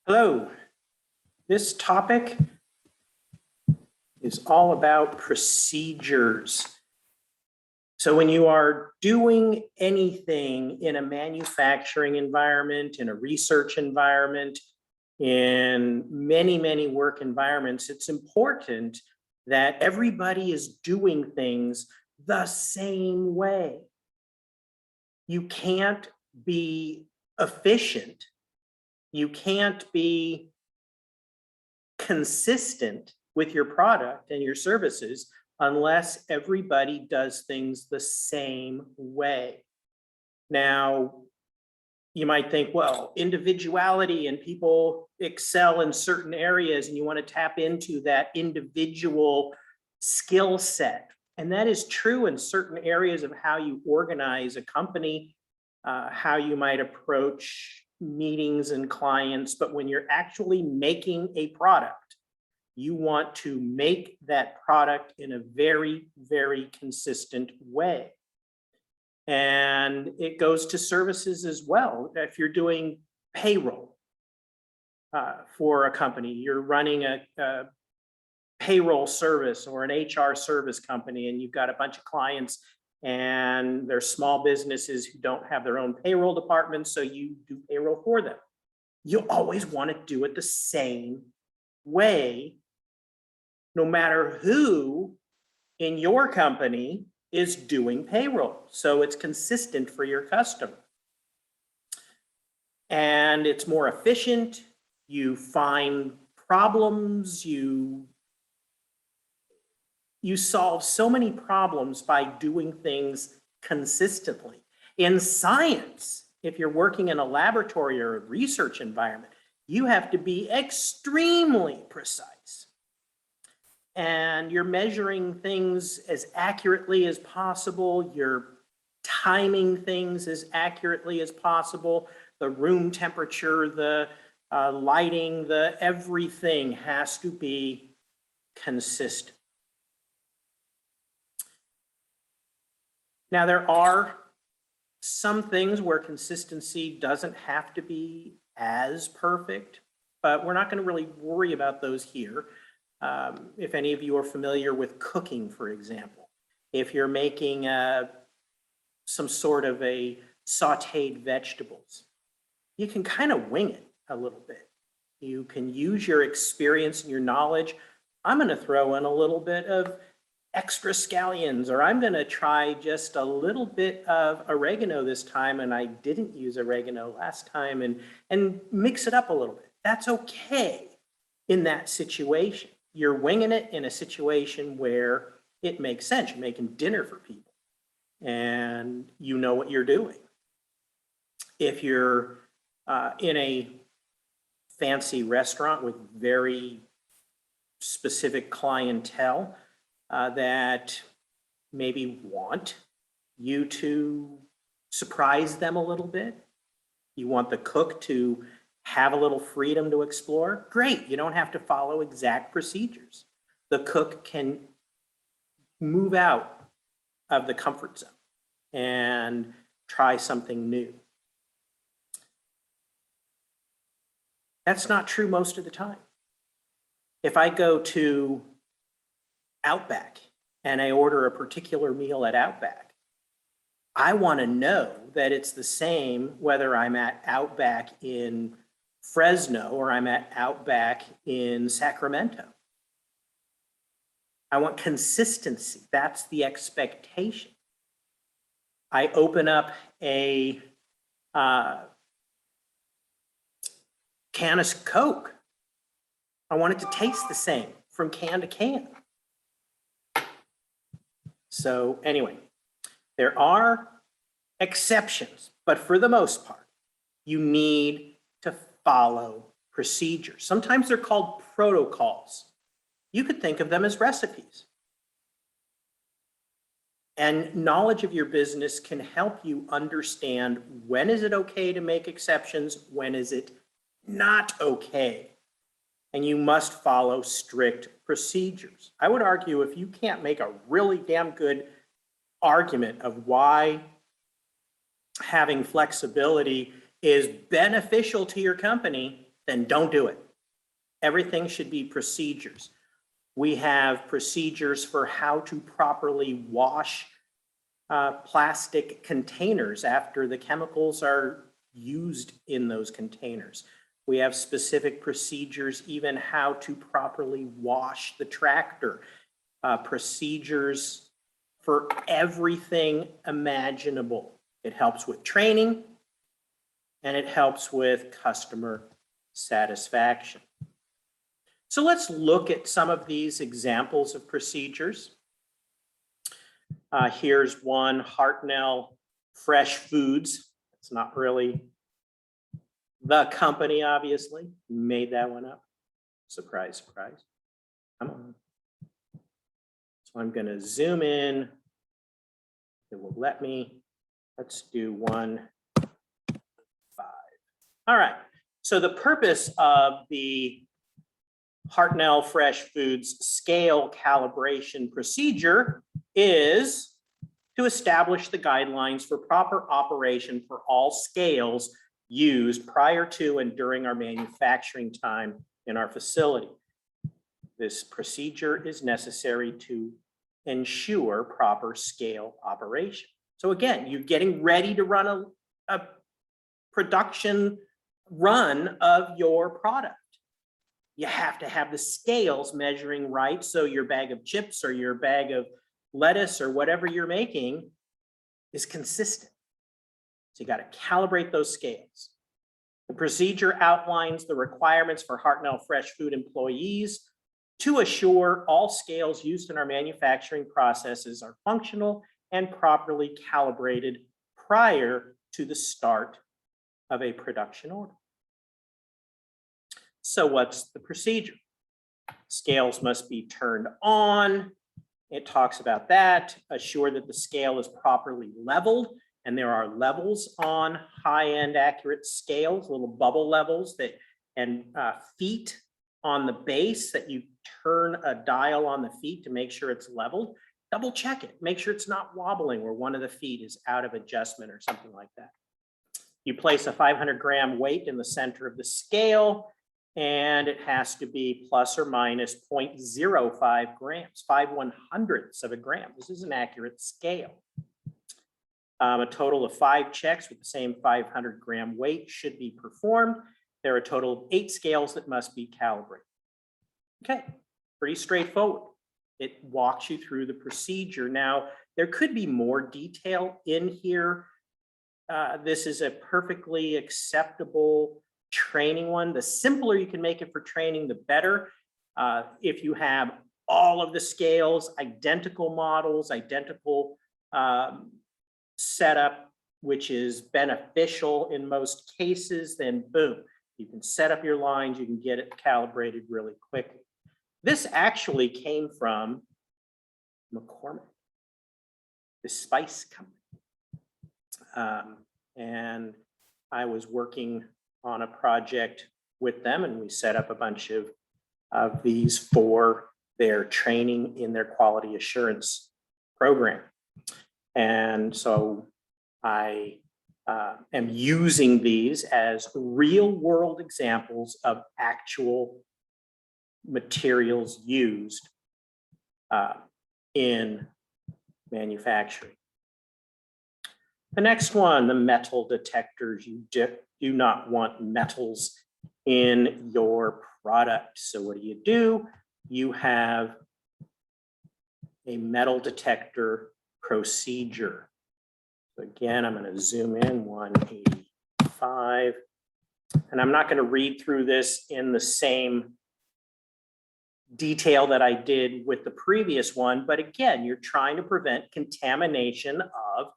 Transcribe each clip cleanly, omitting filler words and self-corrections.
Hello, this topic is all about procedures. So when you are doing anything in a manufacturing environment, in a research environment, in many work environments, it's important that everybody is doing things the same way. You can't be efficient. You can't be consistent with your product and your services unless everybody does things the same way. Now, you might think, well, individuality and people excel in certain areas and you want to tap into that individual skill set. And that is true in certain areas of how you organize a company, how you might approach meetings and clients. But when you're actually making a product, you want to make that product in a very consistent way. And it goes to services as well. If you're doing payroll for a company, you're running a payroll service or an HR service company, and you've got a bunch of clients and they're small businesses who don't have their own payroll department, so you do payroll for them. You always want to do it the same way, no matter who in your company is doing payroll. So it's consistent for your customer. And it's more efficient. You find problems, you solve so many problems by doing things consistently. In science, if you're working in a laboratory or a research environment, you have to be extremely precise. And you're measuring things as accurately as possible. You're timing things as accurately as possible. The room temperature, the lighting, the everything has to be consistent. Now, there are some things where consistency doesn't have to be as perfect, but we're not going to really worry about those here. If any of you are familiar with cooking, for example, if you're making some sort of a sauteed vegetables, you can kind of wing it a little bit. You can use your experience and your knowledge. I'm going to throw in a little bit of extra scallions, or I'm going to try just a little bit of oregano this time, and I didn't use oregano last time, and mix it up a little bit. That's okay in that situation. You're winging it in a situation where it makes sense. You're making dinner for people and you know what you're doing. If you're in a fancy restaurant with very specific clientele that maybe want you to surprise them a little bit, you want the cook to have a little freedom to explore, great. You don't have to follow exact procedures. The cook can move out of the comfort zone and try something new. That's not true most of the time. If I go to Outback and I order a particular meal at Outback, I want to know that it's the same whether I'm at Outback in Fresno or I'm at Outback in Sacramento. I want consistency. That's the expectation. I open up a can of Coke. I want it to taste the same from can to can. So anyway, there are exceptions, but for the most part, you need to follow procedures. Sometimes they're called protocols. You could think of them as recipes. And knowledge of your business can help you understand when is it okay to make exceptions, when is it not okay. And you must follow strict procedures. I would argue if you can't make a really damn good argument of why having flexibility is beneficial to your company, then don't do it. Everything should be procedures. We have procedures for how to properly wash plastic containers after the chemicals are used in those containers. We have specific procedures, even how to properly wash the tractor, procedures for everything imaginable. It helps with training and it helps with customer satisfaction. So let's look at some of these examples of procedures. Here's one, Hartnell Fresh Foods. It's not really the company, obviously. Made that one up. Surprise, surprise. Come on. So I'm going to zoom in. It will let me. Let's do 1, 5. All right. So the purpose of the Hartnell Fresh Foods scale calibration procedure is to establish the guidelines for proper operation for all scales used prior to and during our manufacturing time in our facility. This procedure is necessary to ensure proper scale operation. So again, you're getting ready to run a production run of your product. You have to have the scales measuring right so your bag of chips or your bag of lettuce or whatever you're making is consistent. So you got to calibrate those scales. The procedure outlines the requirements for Hartnell Fresh Food employees to assure all scales used in our manufacturing processes are functional and properly calibrated prior to the start of a production order. So what's the procedure? Scales must be turned on. It talks about that. Assure that the scale is properly leveled. And there are levels on high-end accurate scales, little bubble levels that, and feet on the base that you turn a dial on the feet to make sure it's leveled. Double check it. Make sure it's not wobbling where one of the feet is out of adjustment or something like that. You place a 500-gram weight in the center of the scale, and it has to be plus or minus 0.05 grams, 5/100ths of a gram. This is an accurate scale. A total of 5 checks with the same 500-gram weight should be performed. There are a total of 8 scales that must be calibrated. Okay, pretty straightforward. It walks you through the procedure. Now, there could be more detail in here. This is a perfectly acceptable training one. The simpler you can make it for training, the better. If you have all of the scales, identical models, identical setup, which is beneficial in most cases, then boom, you can set up your lines, you can get it calibrated really quickly. This actually came from McCormick, the spice company. And I was working on a project with them, and we set up a bunch of these for their training in their quality assurance program. And so I am using these as real world examples of actual materials used in manufacturing. The next one, the metal detectors. You do not want metals in your product. So what do? You have a metal detector procedure. So again, I'm going to zoom in 185. And I'm not going to read through this in the same detail that I did with the previous one. But again, you're trying to prevent contamination of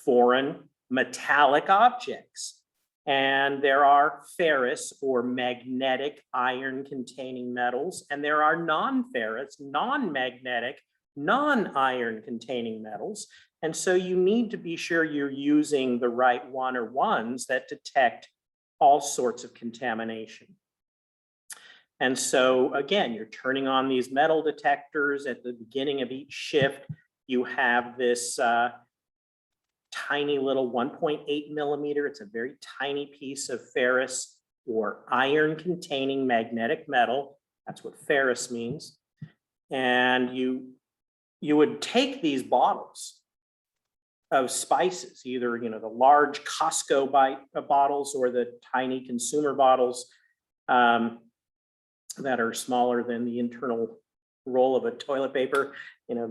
foreign metallic objects. And there are ferrous or magnetic iron containing metals, and there are non-ferrous, non-magnetic, non-iron containing metals. And so you need to be sure you're using the right one or ones that detect all sorts of contamination. And so again, you're turning on these metal detectors at the beginning of each shift. You have this tiny little 1.8 millimeter. It's a very tiny piece of ferrous or iron-containing magnetic metal. That's what ferrous means. And you would take these bottles of spices, either the large Costco bottles or the tiny consumer bottles that are smaller than the internal roll of a toilet paper,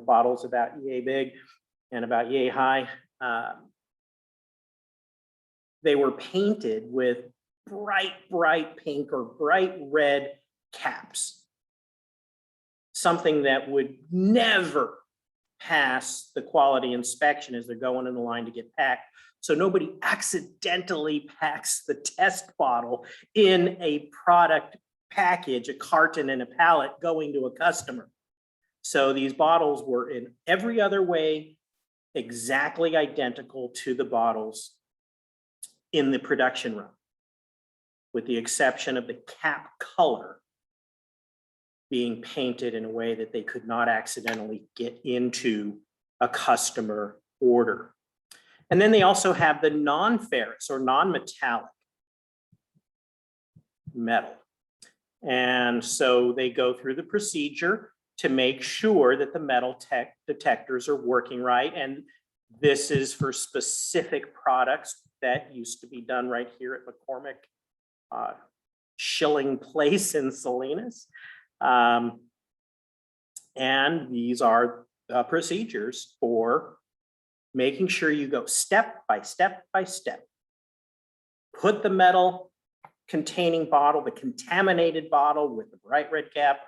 bottles about yay big and about yay high. They were painted with bright pink or bright red caps, something that would never pass the quality inspection as they're going in the line to get packed. So nobody accidentally packs the test bottle in a product package, a carton and a pallet going to a customer. So these bottles were in every other way exactly identical to the bottles in the production run, with the exception of the cap color being painted in a way that they could not accidentally get into a customer order. And then they also have the non-ferrous or non-metallic metal. And so they go through the procedure to make sure that the metal detectors are working right. And this is for specific products that used to be done right here at McCormick Shilling Place in Salinas. And these are procedures for making sure you go step by step by step. Put the metal containing bottle, the contaminated bottle with the bright red cap,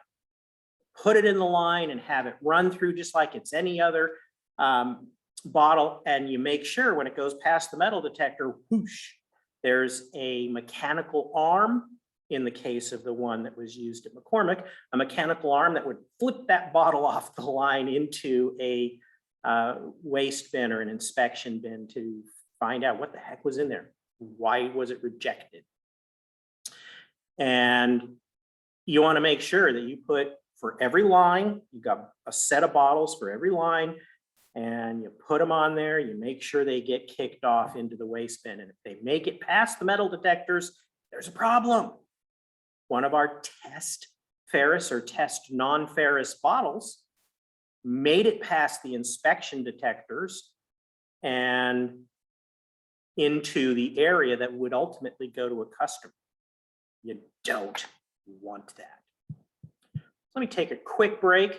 put it in the line and have it run through just like it's any other bottle. And you make sure when it goes past the metal detector, whoosh, there's a mechanical arm. In the case of the one that was used at McCormick, a mechanical arm that would flip that bottle off the line into a waste bin or an inspection bin to find out what the heck was in there. Why was it rejected? And you want to make sure that you put, for every line, you've got a set of bottles for every line, and you put them on there, you make sure they get kicked off into the waste bin. And if they make it past the metal detectors, there's a problem. One of our test ferrous or test non-ferrous bottles made it past the inspection detectors and into the area that would ultimately go to a customer. You don't want that. Let me take a quick break,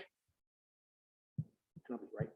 and I'll be right back.